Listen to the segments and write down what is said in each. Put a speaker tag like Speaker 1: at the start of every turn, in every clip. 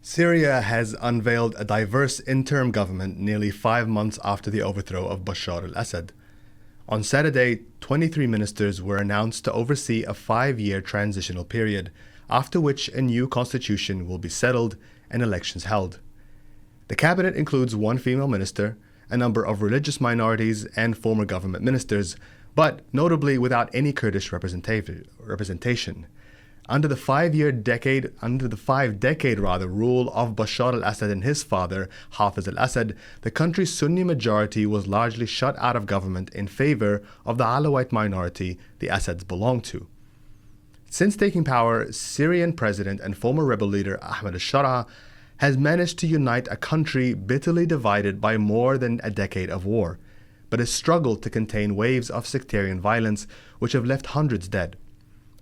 Speaker 1: Syria has unveiled a diverse interim government nearly 5 months after the overthrow of Bashar al-Assad. On Saturday, 23 ministers were announced to oversee a 5-year transitional period, after which a new constitution will be settled and elections held. The cabinet includes one female minister, a number of religious minorities and former government ministers, but notably without any Kurdish representation. Under the 5-decade rule of Bashar al-Assad and his father, Hafez al-Assad, the country's Sunni majority was largely shut out of government in favor of the Alawite minority the Assads belonged to. Since taking power, Syrian president and former rebel leader Ahmed al-Sharaa has managed to unite a country bitterly divided by more than a decade of war, but has struggled to contain waves of sectarian violence which have left hundreds dead.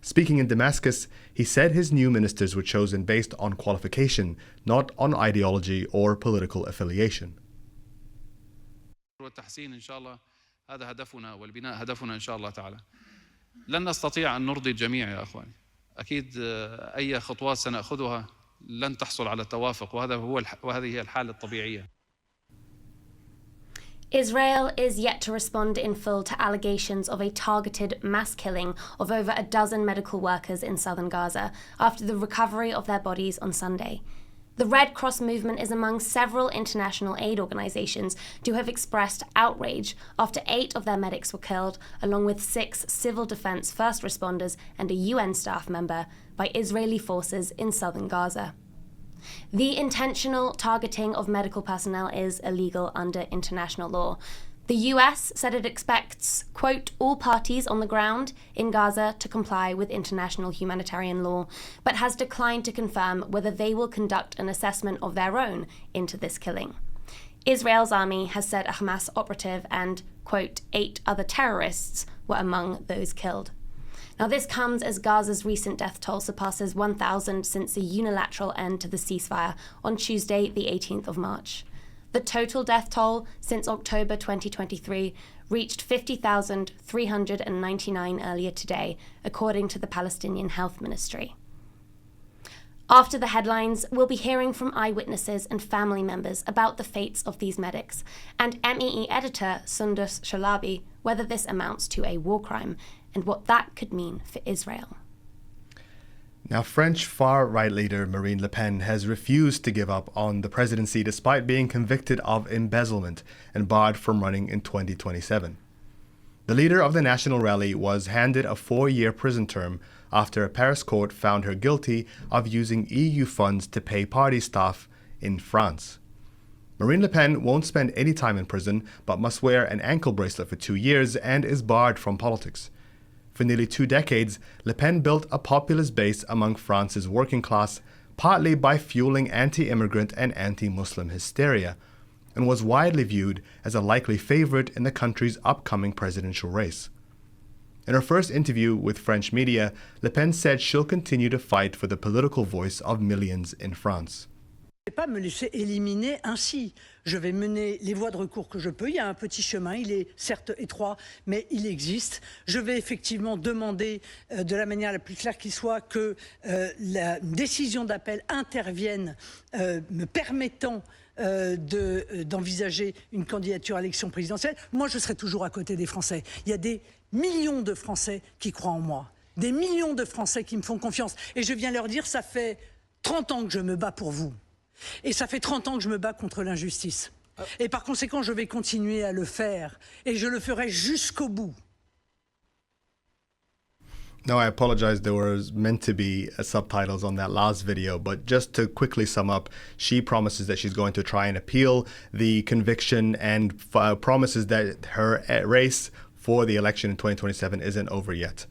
Speaker 1: Speaking in Damascus, he said his new ministers were chosen based on qualification, not on ideology or political affiliation.
Speaker 2: والتحسين إن شاء الله هذا هدفنا والبناء هدفنا إن شاء الله تعالى. لن نستطيع أن نرضي الجميع يا أخواني. أكيد أي خطوات سنأخذها لن تحصل على التوافق وهذه هي الحالة الطبيعية.
Speaker 3: Israel is yet to respond in full to allegations of a targeted mass killing of over a dozen medical workers in southern Gaza after the recovery of their bodies on Sunday. The Red Cross movement is among several international aid organizations to have expressed outrage after 8 of their medics were killed, along with 6 civil defense first responders and a UN staff member, by Israeli forces in southern Gaza. The intentional targeting of medical personnel is illegal under international law. The US said it expects, quote, all parties on the ground in Gaza to comply with international humanitarian law, but has declined to confirm whether they will conduct an assessment of their own into this killing. Israel's army has said a Hamas operative and, quote, 8 other terrorists were among those killed. Now, this comes as Gaza's recent death toll surpasses 1,000 since a unilateral end to the ceasefire on Tuesday, the 18th of March. The total death toll since October 2023 reached 50,399 earlier today, according to the Palestinian Health Ministry. After the headlines, we'll be hearing from eyewitnesses and family members about the fates of these medics, and MEE editor Sundus Shalabi whether this amounts to a war crime and what that could mean for Israel.
Speaker 1: Now, French far-right leader Marine Le Pen has refused to give up on the presidency despite being convicted of embezzlement and barred from running in 2027. The leader of the National Rally was handed a 4-year prison term after a Paris court found her guilty of using EU funds to pay party staff in France. Marine Le Pen won't spend any time in prison but must wear an ankle bracelet for 2 years and is barred from politics. For nearly 2 decades, Le Pen built a populist base among France's working class, partly by fueling anti-immigrant and anti-Muslim hysteria, and was widely viewed as a likely favorite in the country's upcoming presidential race. In her first interview with French media, Le Pen said she'll continue to fight for the political voice of millions in France.
Speaker 4: Je ne vais pas me laisser éliminer ainsi. Je vais mener les voies de recours que je peux. Il y a un petit chemin, il est certes étroit, mais il existe. Je vais effectivement demander de la manière la plus claire qui soit que la décision d'appel intervienne me permettant d'envisager une candidature à l'élection présidentielle. Moi, je serai toujours à côté des Français. Il y a des millions de Français qui croient en moi. Des millions de Français qui me font confiance. Et je viens leur dire, ça fait 30 ans que je me bats pour vous. Et ça fait 30 ans que je me bats contre l'injustice. Et par conséquent, je vais continuer à le faire. Et je le ferai jusqu'au bout.
Speaker 1: Now, I apologize, there was meant to be subtitles on that last video, but just to quickly sum up, she promises that she's going to try and appeal the conviction and promises that her race for the election in 2027 isn't over yet.